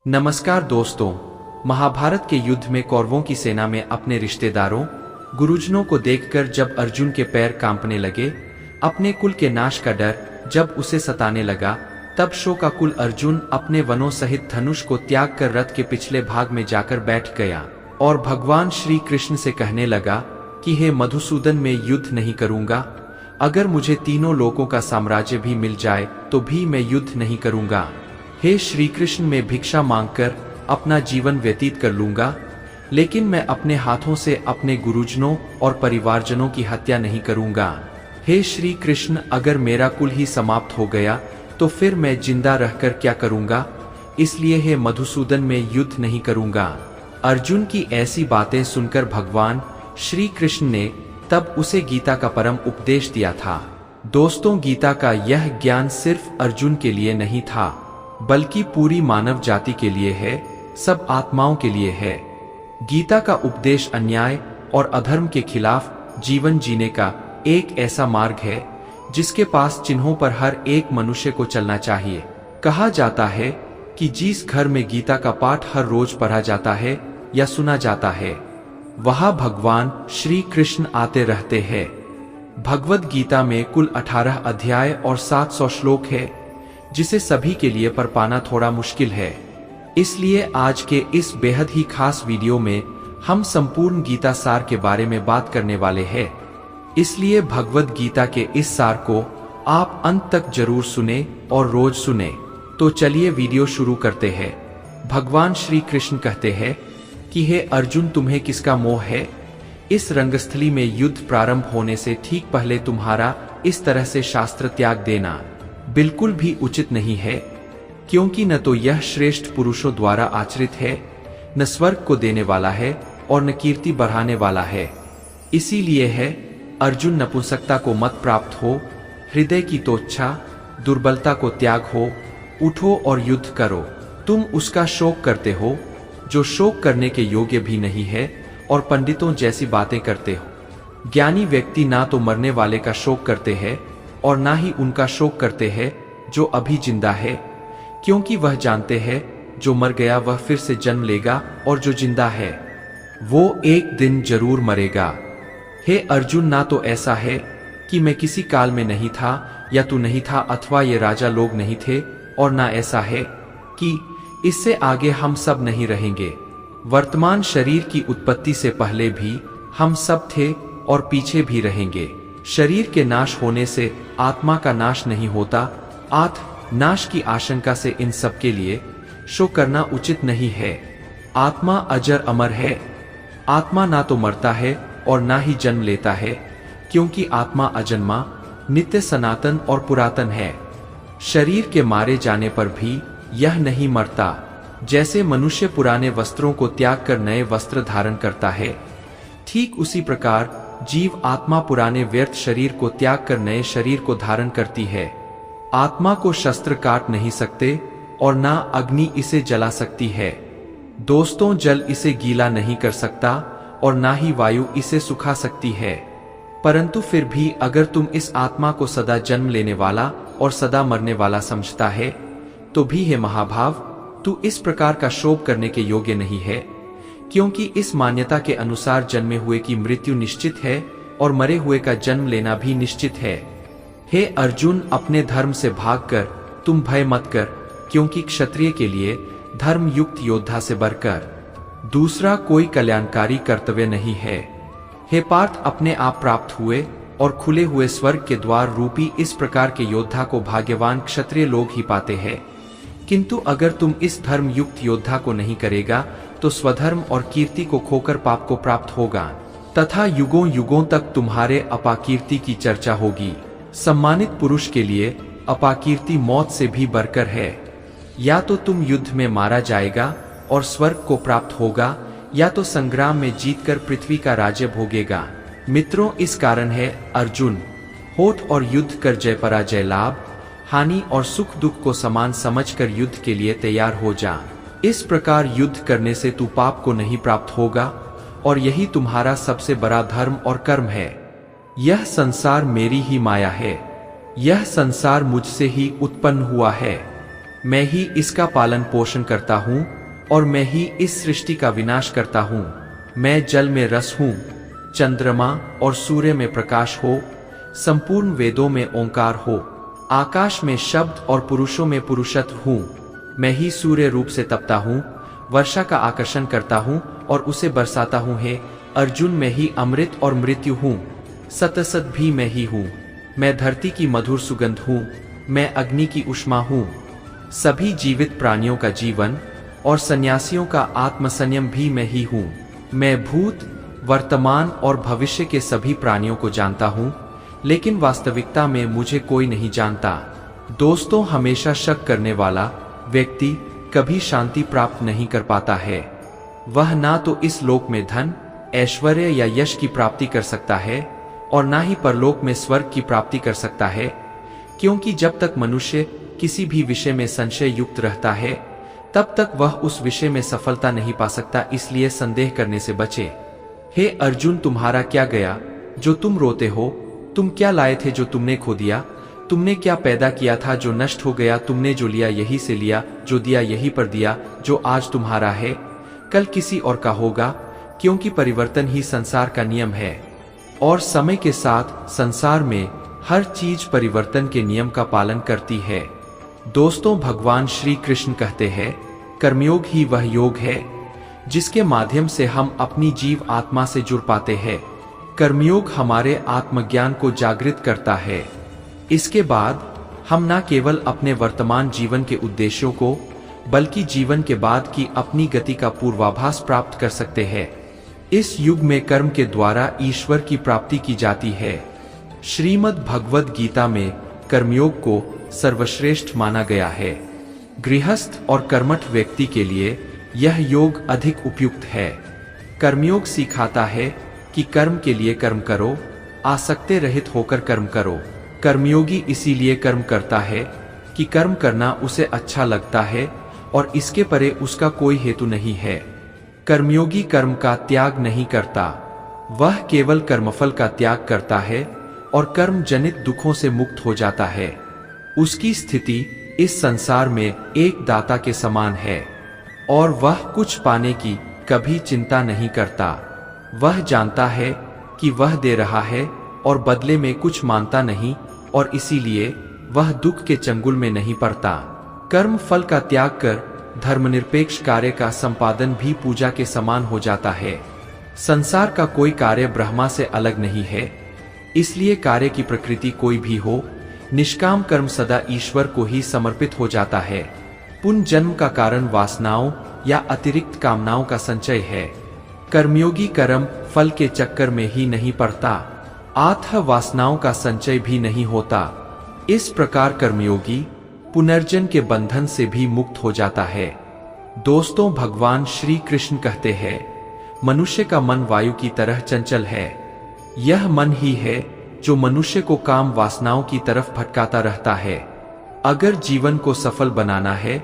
नमस्कार दोस्तों, महाभारत के युद्ध में कौरवों की सेना में अपने रिश्तेदारों गुरुजनों को देखकर जब अर्जुन के पैर कांपने लगे, अपने कुल के नाश का डर जब उसे सताने लगा, तब शोकाकुल अर्जुन अपने वनों सहित धनुष को त्याग कर रथ के पिछले भाग में जाकर बैठ गया और भगवान श्री कृष्ण से कहने लगा कि हे मधुसूदन, मैं युद्ध नहीं करूंगा। अगर मुझे तीनों लोकों का साम्राज्य भी मिल जाए तो भी मैं युद्ध नहीं करूंगा। हे श्री कृष्ण, मैं भिक्षा मांगकर अपना जीवन व्यतीत कर लूंगा, लेकिन मैं अपने हाथों से अपने गुरुजनों और परिवारजनों की हत्या नहीं करूंगा। हे श्री कृष्ण, अगर मेरा कुल ही समाप्त हो गया तो फिर मैं जिंदा रहकर क्या करूंगा? इसलिए हे मधुसूदन, मैं युद्ध नहीं करूंगा। अर्जुन की ऐसी बातें सुनकर भगवान श्री कृष्ण ने तब उसे गीता का परम उपदेश दिया था। दोस्तों, गीता का यह ज्ञान सिर्फ अर्जुन के लिए नहीं था, बल्कि पूरी मानव जाति के लिए है, सब आत्माओं के लिए है। गीता का उपदेश अन्याय और अधर्म के खिलाफ जीवन जीने का एक ऐसा मार्ग है जिसके पास चिन्हों पर हर एक मनुष्य को चलना चाहिए। कहा जाता है कि जिस घर में गीता का पाठ हर रोज पढ़ा जाता है या सुना जाता है, वहां भगवान श्री कृष्ण आते रहते हैं। भगवद गीता में कुल 18 अध्याय और 700 श्लोक है, जिसे सभी के लिए पढ़ पाना थोड़ा मुश्किल है। इसलिए आज के इस बेहद ही खास वीडियो में हम संपूर्ण गीता सार के बारे में बात करने वाले हैं। इसलिए भगवद गीता के इस सार को आप अंत तक जरूर सुने और रोज सुने। तो चलिए वीडियो शुरू करते हैं। भगवान श्री कृष्ण कहते हैं कि हे अर्जुन, तुम्हें किसका मोह है? इस रंगस्थली में युद्ध प्रारंभ होने से ठीक पहले तुम्हारा इस तरह से शास्त्र त्याग देना बिल्कुल भी उचित नहीं है, क्योंकि न तो यह श्रेष्ठ पुरुषों द्वारा आचरित है, न स्वर्ग को देने वाला है और न कीर्ति बढ़ाने वाला है। इसीलिए है अर्जुन, नपुंसकता को मत प्राप्त हो, हृदय की तोच्छा, दुर्बलता को त्याग हो, उठो और युद्ध करो। तुम उसका शोक करते हो जो शोक करने के योग्य भी नहीं है और पंडितों जैसी बातें करते हो। ज्ञानी व्यक्ति ना तो मरने वाले का शोक करते हैं और ना ही उनका शोक करते हैं जो अभी जिंदा है, क्योंकि वह जानते हैं जो मर गया वह फिर से जन्म लेगा और जो जिंदा है वो एक दिन जरूर मरेगा। हे अर्जुन, ना तो ऐसा है कि मैं किसी काल में नहीं था या तू नहीं था अथवा ये राजा लोग नहीं थे, और ना ऐसा है कि इससे आगे हम सब नहीं रहेंगे। वर्तमान शरीर की उत्पत्ति से पहले भी हम सब थे और पीछे भी रहेंगे। शरीर के नाश होने से आत्मा का नाश नहीं होता। नाश की आशंका से इन सब के लिए शोक करना उचित नहीं है। आत्मा अजर अमर है। आत्मा ना तो मरता है और ना ही जन्म लेता है, क्योंकि आत्मा अजन्मा, नित्य, सनातन और पुरातन है। शरीर के मारे जाने पर भी यह नहीं मरता। जैसे मनुष्य पुराने वस्त्रों को त्याग कर नए वस्त्र धारण करता है, ठीक उसी प्रकार जीव आत्मा पुराने व्यर्थ शरीर को त्याग कर नए शरीर को धारण करती है। आत्मा को शस्त्र काट नहीं सकते और ना अग्नि इसे जला सकती है। दोस्तों, जल इसे गीला नहीं कर सकता और ना ही वायु इसे सुखा सकती है। परंतु फिर भी अगर तुम इस आत्मा को सदा जन्म लेने वाला और सदा मरने वाला समझता है, तो भी हे महाभाव, तू इस प्रकार का शोक करने के योग्य नहीं है, क्योंकि इस मान्यता के अनुसार जन्मे हुए की मृत्यु निश्चित है और मरे हुए का जन्म लेना भी निश्चित है। हे अर्जुन, अपने धर्म से भागकर तुम भय मत कर, क्योंकि क्षत्रिय के लिए धर्म युक्त योद्धा से बढ़कर दूसरा कोई कल्याणकारी कर्तव्य नहीं है। हे पार्थ, अपने आप प्राप्त हुए और खुले हुए स्वर्ग के द्वार रूपी इस प्रकार के योद्धा को भाग्यवान क्षत्रिय लोग ही पाते हैं। किंतु अगर तुम इस धर्म युक्त योद्धा को नहीं करेगा तो स्वधर्म और कीर्ति को खोकर पाप को प्राप्त होगा तथा युगों युगों तक तुम्हारे अपाकीर्ति की चर्चा होगी। सम्मानित पुरुष के लिए अपाकीर्ति मौत से भी बढ़कर है। या तो तुम युद्ध में मारा जाएगा और स्वर्ग को प्राप्त होगा, या तो संग्राम में जीतकर पृथ्वी का राज्य भोगेगा। मित्रों, इस कारण है अर्जुन, होठ और युद्ध कर जय पराजय लाभ, हानि और सुख दुख को समान समझकर युद्ध के लिए तैयार हो जा। इस प्रकार युद्ध करने से तू पाप को नहीं प्राप्त होगा और यही तुम्हारा सबसे बड़ा धर्म और कर्म है। यह संसार मेरी ही माया है। यह संसार मुझसे ही उत्पन्न हुआ है। मैं ही इसका पालन पोषण करता हूँ और मैं ही इस सृष्टि का विनाश करता हूँ। मैं जल में रस हूँ, चंद्रमा और सूर्य में प्रकाश हो, संपूर्ण वेदों में ओंकार हो, आकाश में शब्द और पुरुषों में पुरुषत्व हूँ। मैं ही सूर्य रूप से तपता हूँ, वर्षा का आकर्षण करता हूँ और उसे बरसाता हूँ। हे अर्जुन, मैं ही अमृत और मृत्यु हूँ, सतसत भी मैं ही हूँ। मैं धरती की मधुर सुगंध हूँ, मैं अग्नि की ऊष्मा हूँ। सभी जीवित प्राणियों का जीवन और सन्यासियों का आत्मसंयम भी मैं ही हूँ। मैं भूत, वर्तमान और भविष्य के सभी प्राणियों को जानता हूँ, लेकिन वास्तविकता में मुझे कोई नहीं जानता। दोस्तों, हमेशा शक करने वाला व्यक्ति कभी शांति प्राप्त नहीं कर पाता है। वह ना तो इस लोक में धन, ऐश्वर्य या यश की प्राप्ति कर सकता है और ना ही परलोक में स्वर्ग की प्राप्ति कर सकता है, क्योंकि जब तक मनुष्य किसी भी विषय में संशय युक्त रहता है तब तक वह उस विषय में सफलता नहीं पा सकता। इसलिए संदेह करने से बचे। हे अर्जुन, तुम्हारा क्या गया जो तुम रोते हो? तुम क्या लाए थे जो तुमने खो दिया? तुमने क्या पैदा किया था जो नष्ट हो गया? तुमने जो लिया यही से लिया, जो दिया यही पर दिया। जो आज तुम्हारा है कल किसी और का होगा, क्योंकि परिवर्तन ही संसार का नियम है और समय के साथ संसार में हर चीज परिवर्तन के नियम का पालन करती है। दोस्तों, भगवान श्री कृष्ण कहते हैं, कर्मयोग ही वह योग है जिसके माध्यम से हम अपनी जीव आत्मा से जुड़ पाते हैं। कर्मयोग हमारे आत्मज्ञान को जागृत करता है। इसके बाद हम न केवल अपने वर्तमान जीवन के उद्देश्यों को, बल्कि जीवन के बाद की अपनी गति का पूर्वाभास प्राप्त कर सकते हैं। इस युग में कर्म के द्वारा ईश्वर की प्राप्ति की जाती है। श्रीमद् भगवद गीता में कर्मयोग को सर्वश्रेष्ठ माना गया है। गृहस्थ और कर्मठ व्यक्ति के लिए यह योग अधिक उपयुक्त है। कर्मयोग सिखाता है कि कर्म के लिए कर्म करो, आसक्ति रहित होकर कर्म करो। कर्मयोगी इसीलिए कर्म करता है कि कर्म करना उसे अच्छा लगता है और इसके परे उसका कोई हेतु नहीं है। कर्मयोगी कर्म का त्याग नहीं करता, वह केवल कर्मफल का त्याग करता है और कर्म जनित दुखों से मुक्त हो जाता है। उसकी स्थिति इस संसार में एक दाता के समान है और वह कुछ पाने की कभी चिंता नहीं करता। वह जानता है कि वह दे रहा है और बदले में कुछ मांगता नहीं और इसीलिए वह दुख के चंगुल में नहीं पड़ता। कर्म फल का त्याग कर धर्मनिरपेक्ष कार्य का संपादन भी पूजा के समान हो जाता है। संसार का कोई कार्य ब्रह्मा से अलग नहीं है, इसलिए कार्य की प्रकृति कोई भी हो, निष्काम कर्म सदा ईश्वर को ही समर्पित हो जाता है। पुनः जन्म का कारण वासनाओं या अतिरिक्त कामनाओं का संचय है। कर्मयोगी कर्म फल के चक्कर में ही नहीं पड़ता, आत्ह वासनाओं का संचय भी नहीं होता। इस प्रकार कर्मयोगी पुनर्जन्म के बंधन से भी मुक्त हो जाता है। दोस्तों, भगवान श्री कृष्ण कहते हैं, मनुष्य का मन वायु की तरह चंचल है। यह मन ही है जो मनुष्य को काम वासनाओं की तरफ भटकाता रहता है। अगर जीवन को सफल बनाना है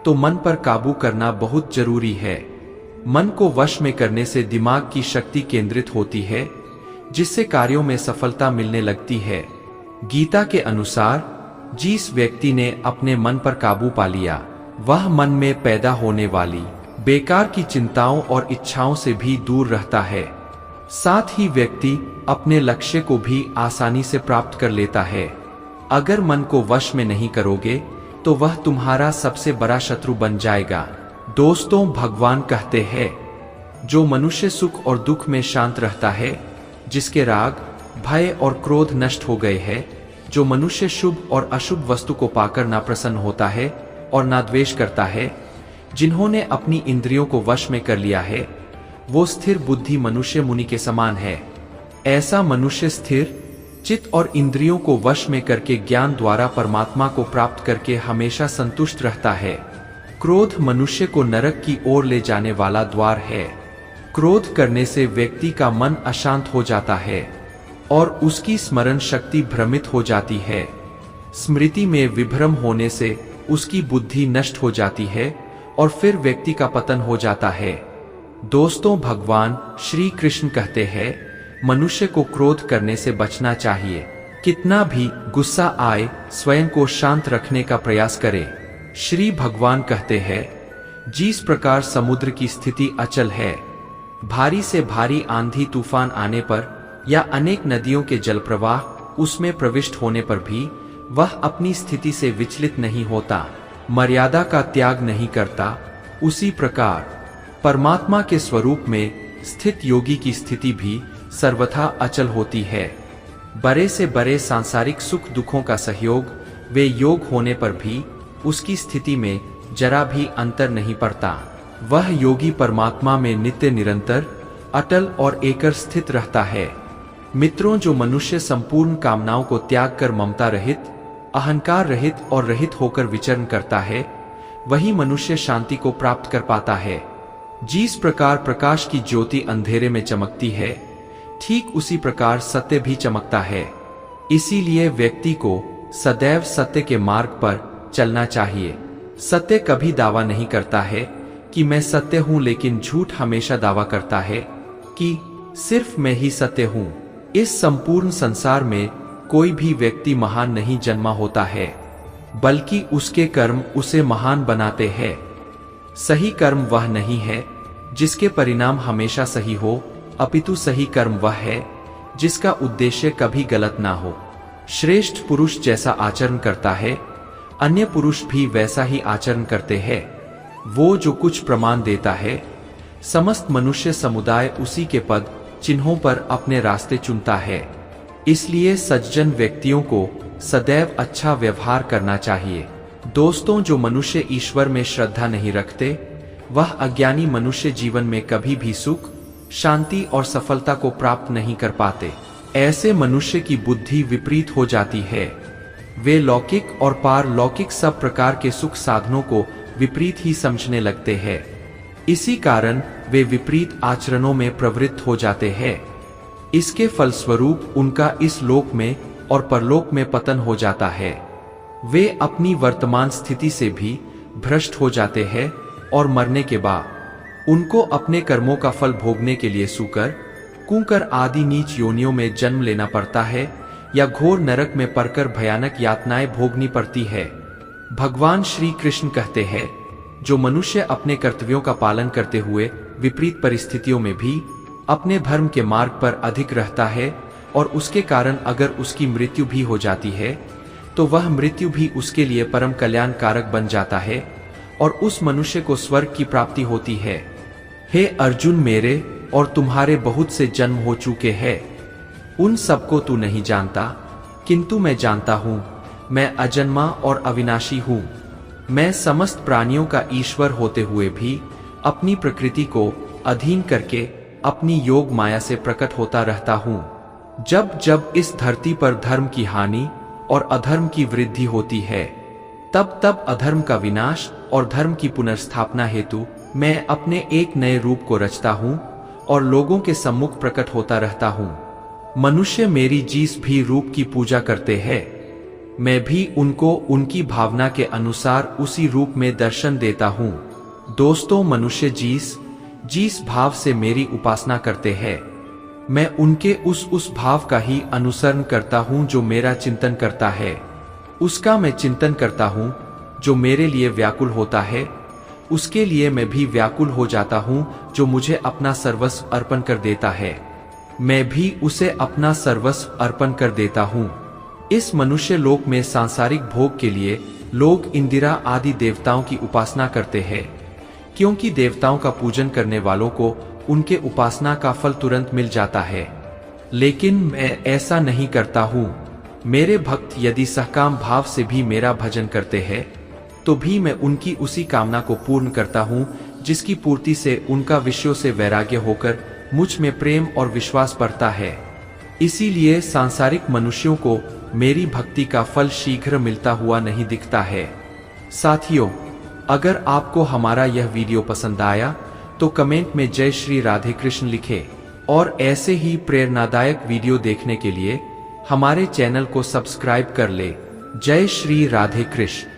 तो मन पर काबू करना बहुत जरूरी है। मन को वश में करने से दिमाग की शक्ति केंद्रित होती है, जिससे कार्यों में सफलता मिलने लगती है। गीता के अनुसार जिस व्यक्ति ने अपने मन पर काबू पा लिया, वह मन में पैदा होने वाली बेकार की चिंताओं और इच्छाओं से भी दूर रहता है। साथ ही व्यक्ति अपने लक्ष्य को भी आसानी से प्राप्त कर लेता है। अगर मन को वश में नहीं करोगे तो वह तुम्हारा सबसे बड़ा शत्रु बन जाएगा। दोस्तों, भगवान कहते हैं, जो मनुष्य सुख और दुख में शांत रहता है, जिसके राग, भय और क्रोध नष्ट हो गए हैं, जो मनुष्य शुभ और अशुभ वस्तु को पाकर ना प्रसन्न होता है और ना द्वेष करता है, जिन्होंने अपनी इंद्रियों को वश में कर लिया है, वो स्थिर बुद्धि मनुष्य मुनि के समान है। ऐसा मनुष्य स्थिर चित्त और इंद्रियों को वश में करके ज्ञान द्वारा परमात्मा को प्राप्त करके हमेशा संतुष्ट रहता है। क्रोध मनुष्य को नरक की ओर ले जाने वाला द्वार है। क्रोध करने से व्यक्ति का मन अशांत हो जाता है और उसकी स्मरण शक्ति भ्रमित हो जाती है। स्मृति में विभ्रम होने से उसकी बुद्धि नष्ट हो जाती है और फिर व्यक्ति का पतन हो जाता है। दोस्तों, भगवान श्री कृष्ण कहते हैं, मनुष्य को क्रोध करने से बचना चाहिए। कितना भी गुस्सा आए, स्वयं को शांत रखने का प्रयास करे। श्री भगवान कहते हैं, जिस प्रकार समुद्र की स्थिति अचल है, भारी से भारी आंधी तूफान आने पर या अनेक नदियों के जलप्रवाह उसमें प्रविष्ट होने पर भी वह अपनी स्थिति से विचलित नहीं होता, मर्यादा का त्याग नहीं करता, उसी प्रकार परमात्मा के स्वरूप में स्थित योगी की स्थिति भी सर्वथा अचल होती है। बड़े से बड़े सांसारिक सुख दुखों का सहयोग वे योग होने पर भी उसकी स्थिति में जरा भी अंतर नहीं पड़ता। वह योगी परमात्मा में नित्य निरंतर अटल और एकर स्थित रहता है। मित्रों, जो मनुष्य संपूर्ण कामनाओं को त्याग कर ममता रहित, अहंकार रहित और रहित होकर विचरण करता है, वही मनुष्य शांति को प्राप्त कर पाता है। जिस प्रकार प्रकाश की ज्योति अंधेरे में चमकती है, ठीक उसी प्रकार सत्य भी चमकता है। इसीलिए व्यक्ति को सदैव सत्य के मार्ग पर चलना चाहिए। सत्य कभी दावा नहीं करता है कि मैं सत्य हूं, लेकिन झूठ हमेशा दावा करता है कि सिर्फ मैं ही सत्य हूं। इस संपूर्ण संसार में कोई भी व्यक्ति महान नहीं जन्मा होता है, बल्कि उसके कर्म उसे महान बनाते हैं। सही कर्म वह नहीं है जिसके परिणाम हमेशा सही हो, अपितु सही कर्म वह है जिसका उद्देश्य कभी गलत ना हो। श्रेष्ठ पुरुष जैसा आचरण करता है, अन्य पुरुष भी वैसा ही आचरण करते हैं। वो जो कुछ प्रमाण देता है, समस्त मनुष्य समुदाय उसी के पद चिन्हों पर अपने रास्ते चुनता है। इसलिए सज्जन व्यक्तियों को सदैव अच्छा व्यवहार करना चाहिए। दोस्तों, जो मनुष्य ईश्वर में श्रद्धा नहीं रखते, वह अज्ञानी मनुष्य जीवन में कभी भी सुख, शांति और सफलता को प्राप्त नहीं कर पाते। ऐसे मनुष्य की बुद्धि विपरीत हो जाती है। वे लौकिक और पारलौकिक सब प्रकार के सुख साधनों को विपरीत ही समझने लगते हैं। इसी कारण वे विपरीत आचरणों में प्रवृत्त हो जाते हैं। इसके फलस्वरूप उनका इस लोक में और परलोक में पतन हो जाता है। वे अपनी वर्तमान स्थिति से भी भ्रष्ट हो जाते हैं और मरने के बाद उनको अपने कर्मों का फल भोगने के लिए सूकर, कुकर आदि नीच योनियों में जन्म लेना पड़ता है या घोर नरक में पड़कर भयानक यातनाएं भोगनी पड़ती है। भगवान श्री कृष्ण कहते हैं, जो मनुष्य अपने कर्तव्यों का पालन करते हुए विपरीत परिस्थितियों में भी अपने धर्म के मार्ग पर अधिक रहता है और उसके कारण अगर उसकी मृत्यु भी हो जाती है, तो वह मृत्यु भी उसके लिए परम कल्याण कारक बन जाता है और उस मनुष्य को स्वर्ग की प्राप्ति होती है। हे अर्जुन, मेरे और तुम्हारे बहुत से जन्म हो चुके हैं, उन सबको तू नहीं जानता, किंतु मैं जानता हूं। मैं अजन्मा और अविनाशी हूं। मैं समस्त प्राणियों का ईश्वर होते हुए भी अपनी प्रकृति को अधीन करके अपनी योग माया से प्रकट होता रहता हूं। जब जब इस धरती पर धर्म की हानि और अधर्म की वृद्धि होती है, तब तब अधर्म का विनाश और धर्म की पुनर्स्थापना हेतु मैं अपने एक नए रूप को रचता हूं और लोगों के सम्मुख प्रकट होता रहता हूं। मनुष्य मेरी जिस भी रूप की पूजा करते हैं, मैं भी उनको उनकी भावना के अनुसार उसी रूप में दर्शन देता हूं। दोस्तों, मनुष्य जिस भाव से मेरी उपासना करते हैं, मैं उनके उस भाव का ही अनुसरण करता हूं। जो मेरा चिंतन करता है, उसका मैं चिंतन करता हूं। जो मेरे लिए व्याकुल होता है, उसके लिए मैं भी व्याकुल हो जाता हूं। जो मुझे अपना सर्वस्व अर्पण कर देता है, मैं भी उसे अपना सर्वस्व अर्पण कर देता हूं। इस मनुष्य लोक में सांसारिक भोग के लिए लोग इंदिरा आदि देवताओं की उपासना करते हैं, क्योंकि देवताओं का पूजन करने वालों को उनके उपासना का फल तुरंत मिल जाता है। लेकिन मैं ऐसा नहीं करता हूं। मेरे भक्त यदि सहकाम भाव से भी मेरा भजन करते हैं, तो भी मैं उनकी उसी कामना को पूर्ण करता हूं, जिसकी पूर्ति से उनका विषयों से वैराग्य होकर मुझ में प्रेम और विश्वास बढ़ता है। इसीलिए सांसारिक मनुष्यों को मेरी भक्ति का फल शीघ्र मिलता हुआ नहीं दिखता है। साथियों, अगर आपको हमारा यह वीडियो पसंद आया तो कमेंट में जय श्री राधे कृष्ण लिखें और ऐसे ही प्रेरणादायक वीडियो देखने के लिए हमारे चैनल को सब्सक्राइब कर ले। जय श्री राधे कृष्ण।